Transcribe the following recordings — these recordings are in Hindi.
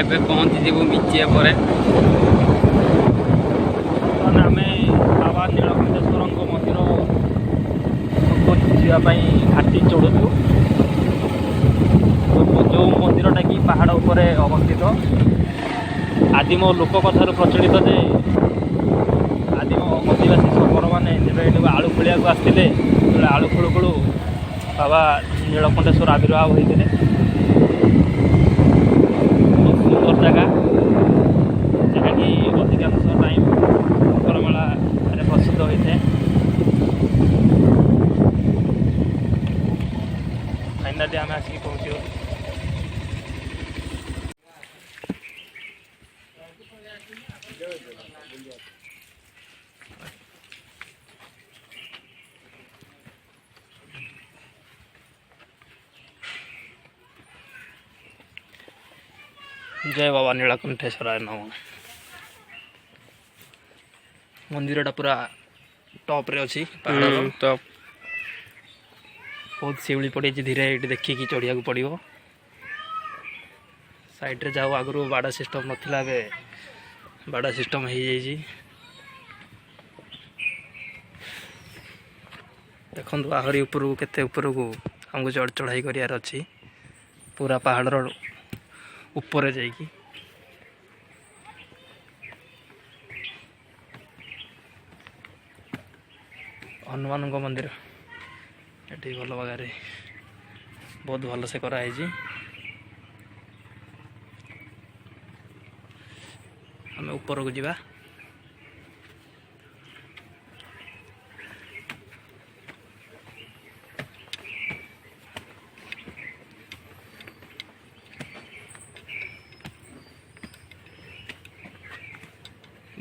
ଏବେ ପହଞ୍ଚିଯିବୁ ମିଚିଏ ପରେ। ଆମେ ବାବା ନୀଳକଣ୍ଠେଶ୍ୱରଙ୍କ ମନ୍ଦିରକୁ ଯିବା ପାଇଁ ଘାଟି ଚଢ଼ୁଛୁ। ଯେଉଁ ମନ୍ଦିରଟା କି ପାହାଡ଼ ଉପରେ ଅବସ୍ଥିତ। ଆଦିମ ଲୋକ କଥାରୁ ପ୍ରଚଳିତ ଯେ ଆଦିମ ଅଧିବାସୀ ଶବରମାନେ ଯେବେ ଏଠିକୁ ଆଳୁ ଖୋଳିବାକୁ ଆସିଥିଲେ, ସେତେବେଳେ ଆଳୁ ଖୋଳୁ ଖୋଳୁ ବାବା ନୀଳକଣ୍ଠେଶ୍ୱର ଆବିର୍ଭାବ ହୋଇଥିଲେ। ବହୁତ ସୁନ୍ଦର ଜାଗା, ଯାହାକି ଅଧିକାଂଶ ଟାଇମ୍ ମକର ମେଳାରେ ପ୍ରସିଦ୍ଧ ହୋଇଥାଏ। ଫାଇନାଲି ଆମେ ଆସିକି ପହଞ୍ଚିଗଲୁ। जय बाबा नीलकंठेश्वराय नमः। मंदिरटा पूरा टॉप रे अच्छी पहाड़ टॉप। बहुत शिवली पड़ी धीरे ये देखिकी चढ़िया पड़ो। साइड रे जाओ आगु बाड़ा सिस्टम नथिला, बे बाड़ा सिस्टम हो जाइए। देखो आहरी उपरକୁ केते उपरକୁ हमको चढ़ाई करार अच्छी, पूरा पहाड़ ऊपर जाइकी। हनुमान मंदिर ये भल जगह बहुत भल से कराई। आम ऊपर को जावा।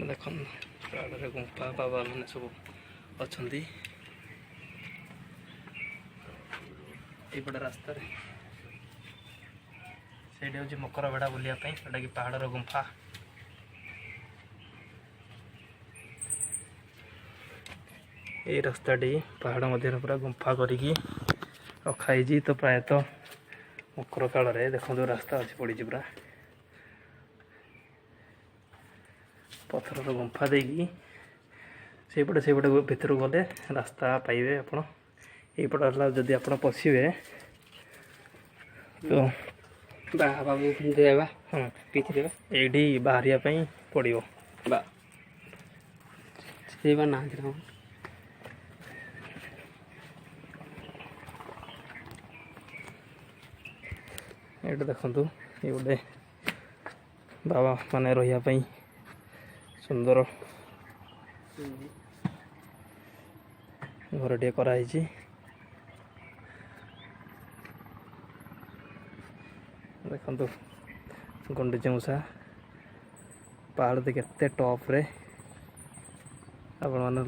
देख गुंफा बाबा मैंने सब अच्छा यपटे रास्ता से हूँ मकर बेड़ा बुलापी, जोटा कि पहाड़ गुंफा। ये रास्ताटी पहाड़ मध्य पूरा गुंफा करी रखाई। तो प्रायतः मकर काल देखो रास्ता अच्छी पड़ी पूरा पत्थर गुंफा देगी। से पटे भीतर गले रास्ता पाइबे आप। यपट जदि आप पशिबे तो ये बाहरिया पड़ो। ये देखु ये गोटे बाबा माने रही सुंदर घर टे कराई। देखु गुंडीची मूषा पहाड़ केते टॉप रे आपण माने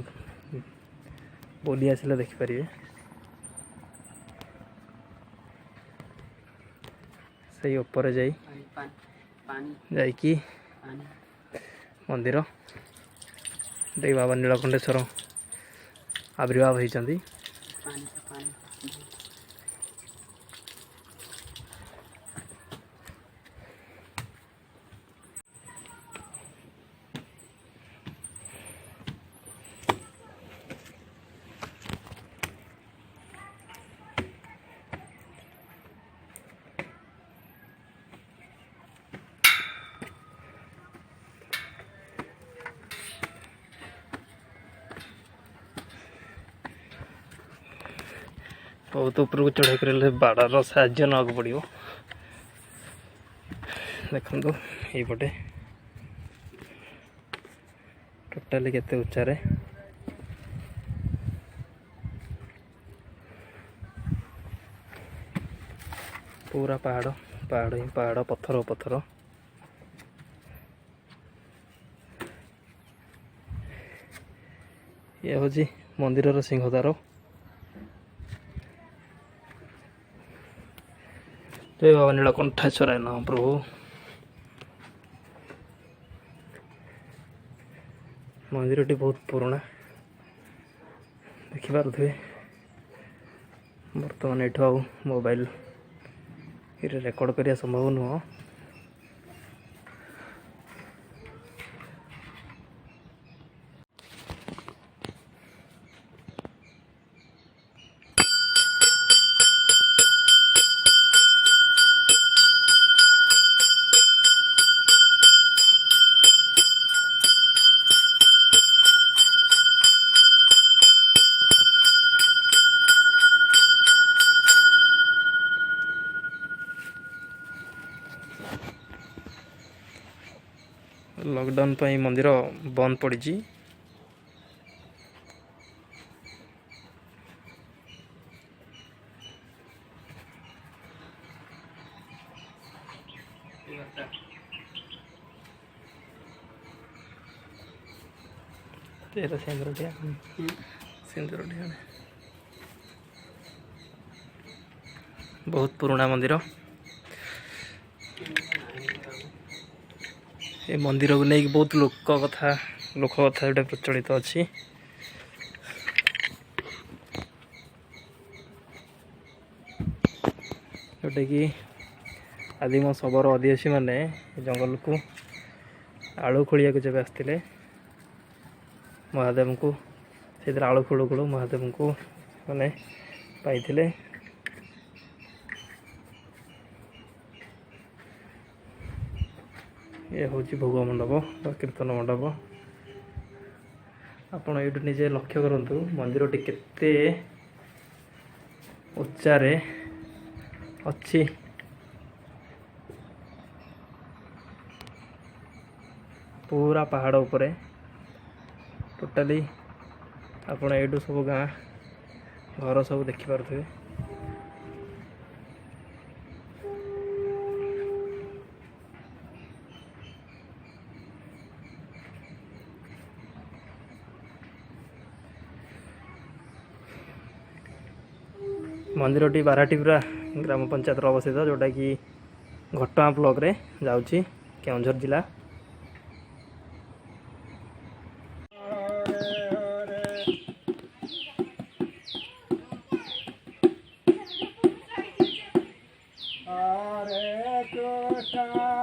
बुली आसिले देखिपारे। से ऊपर जाइकी मंदिर देख बाबा नीलकंठेश्वर आविर्भाव होती। बहुत ऊपर को चढ़ाई कर बाड़ार साहाଯ୍य नाक पड़ो। देखो यपटे टोटाली केते उच्चारे पूरा पहाड़ पहाड़ ही पहाड़ पत्थर पत्थर। ये हूँ मंदिर सिंहद्वार। जय बाबा नीलकंठेश्वराय नमः। प्रभु मंदिरटी बहुत पुराना देखिपे। बर्तमान ये मोबाइल रेकर्ड करने संभव नुह। लॉकडाउन पर मंदिर बंद पड़ी। तेरा सिंदूर बहुत पुराना मंदिर। ये मंदिर को नहीं बहुत लोक कथा जोटा प्रचलित अच्छी। जोटा कि आदिम शबर आदिवासी माने जंगल को आलू खोलिया को जब आसते महादेव को से आलू खोलू खोलू महादेव को मैंने पाई। ये हूँ भोग मंडप कीर्तन मंडप। आपण ये निजे लक्ष्य करूँ मंदिर टी केते उच्चारे अच्छी। पूरा पहाड़ उपरे टोटाली आपण ये सब गाँ घर सब देखिपे। मंदिरटी बाराटीपुरा ग्राम पंचायत अवस्थित जोटा कि घटगाँ ब्लॉक रे जाउची केउंझर जिला। हरे कृष्ण